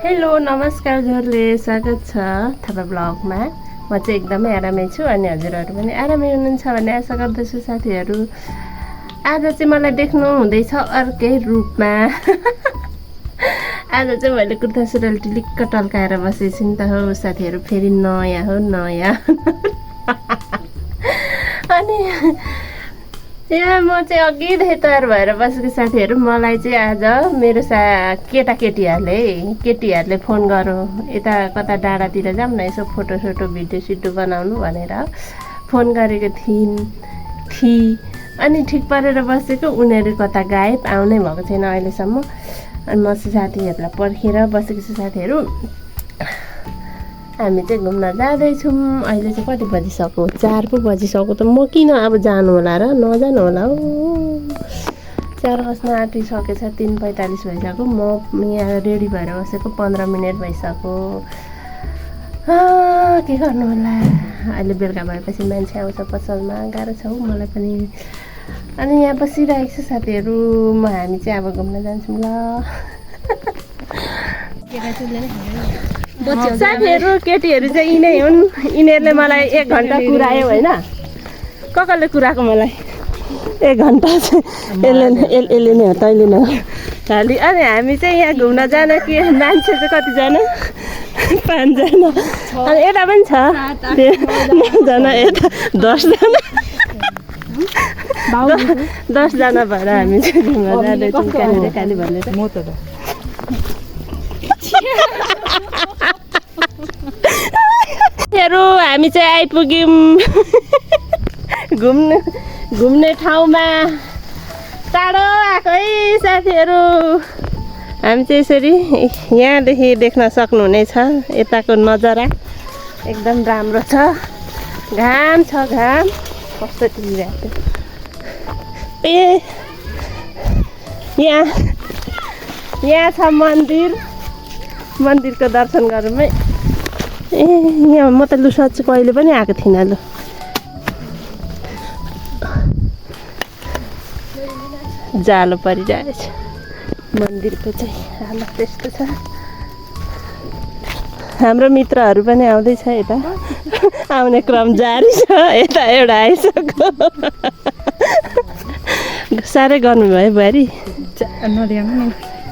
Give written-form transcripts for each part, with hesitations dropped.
Hello नमस्कार हजुरले स्वागत छ थापा ब्लगमा। म चाहिँ एकदमै आरामै छु अनि हजुरहरू पनि आरामै हुनुहुन्छ भन्ने आशा गर्दछु। साथीहरू आज चाहिँ मलाई देख्नु हुँदैछ अर्कै रूपमा। आज चाहिँ मैले कुर्ता सुरुवाल टिलिक्क टल्काएर बसेको छु नि त हो साथीहरू। फेरि नयाँ हो नयाँ। अनि यहाँ म चाहिँ अघिदेखि तयार भएर बसेको साथीहरू। मलाई चाहिँ आज मेरो केटीहरूले फोन गरौँ यता कता डाँडातिर जाऊँ न यसो फोटोसोटो भिडियो बनाउनु भनेर फोन गरेको थिएँ। अनि ठिक परेर बसेको उनीहरू कता गायब आउनै भएको छैन अहिलेसम्म। अनि म चाहिँ साथीहरूलाई पर्खेर बसेको छु साथीहरू। हामी चाहिँ घुम्न जाँदैछौँ। अहिले चाहिँ कति बजिसक्यो 4 पो बजिसक्यो त म किन अब जानु होला र नजानु होला हौ। 4 बज्न आँटिसकेछ 3:45 भइसक्यो। म यहाँ रेडी भएर बसेको 15 मिनट भइसक्यो। के गर्नु होला अहिले बेलुका भएपछि मान्छे आउँछ पसलमा गाह्रो छ हौ मलाई पनि। अनि यहाँ बसिरहेको छु साथीहरू। हामी चाहिँ अब घुम्न जान्छौँ ल। साथीहरू केटीहरू चाहिँ यिनै हुन्। यिनीहरूले मलाई 1 घन्टा कुरायो होइन। कसले कुराको मलाई 1 घन्टा चाहिँ यसले नै हो तैँले नै हो खालि। अनि हामी चाहिँ यहाँ घुम्न जान कि मान्छे चाहिँ कतिजना 5 जना। अनि यता पनि छ 9 जना यता 10 जना 10 जना भएर हामी चाहिँ घुम्न जाँदैछौँ कहाँनिर काली भनेर। हामी चाहिँ आइपुग्यौँ घुम्ने ठाउँमा। टाढो आएको है साथीहरू। हामी चाहिँ यसरी यहाँदेखि देख्न सक्नुहुनेछ यताको नजारा एकदम राम्रो छ। घाम छ घाम कस्तो टिपिरहेको यहाँ छ मन्दिरको दर्शन गरौँ है। यहाँ म त लु सच्ची कहिले पनि आएको थिइनँ लु। जालो परिरहेछ मन्दिरको चाहिँ हालत त्यस्तो छ। हाम्रो मित्रहरू पनि आउँदैछ यता आउने क्रम जारी छ। यता एउटा आइसक्यो। साह्रै गर्नुभयो बुहारी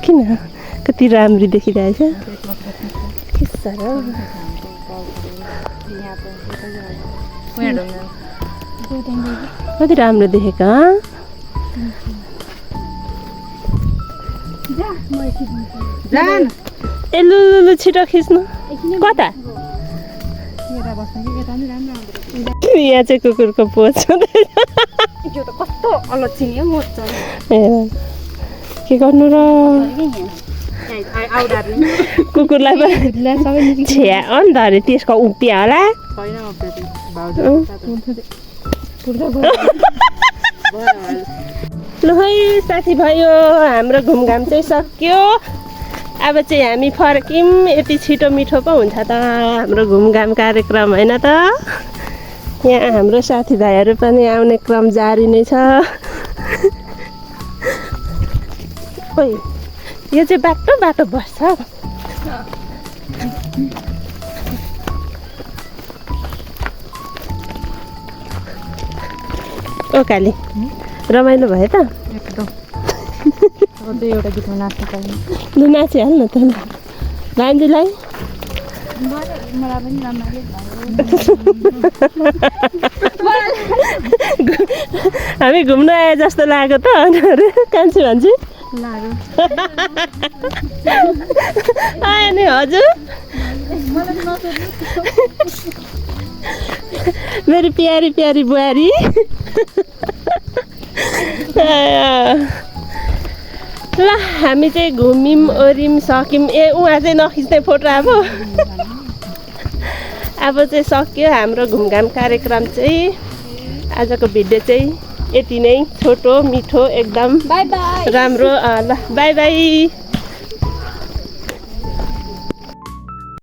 किन कति राम्री देखिरहेछ। के साह्रो कति राम्रो देखेको ए लु छिटो खिच्नु कता। यहाँ चाहिँ कुकुरको पोज के गर्नु र कुकुरलाई पनि छ्या नि त अरे त्यसको उक्तिया होला। लु है साथी भयो हाम्रो घुमघाम चाहिँ सक्यो। अब चाहिँ हामी फर्क्यौँ। यति छिटो मिठो पो हुन्छ त हाम्रो घुमघाम कार्यक्रम होइन त। यहाँ हाम्रो साथीभाइहरू पनि आउने क्रम जारी नै छ। ओइ यो चाहिँ बाटो बस्छ। ओ काली रमाइलो भयो त एकदम। एउटा गीतमा नाच्नु पाइन्छ लु नाचिहाल्नु त भान्जीलाई। हामी घुम्न आए जस्तो लाग्यो त अरे कान्छी भन्छ आयो नि हजुर। मेरो प्यारी प्यारी बुहारी। ल हामी चाहिँ घुम्यौँ ओर्यौँ सक्यौँ। उहाँ चाहिँ नखिच्ने फोटो अब चाहिँ सक्यो हाम्रो घुमघाम कार्यक्रम चाहिँ। आजको भिडियो चाहिँ यति नै छोटो मिठो एकदम राम्रो। ल बाई बाई।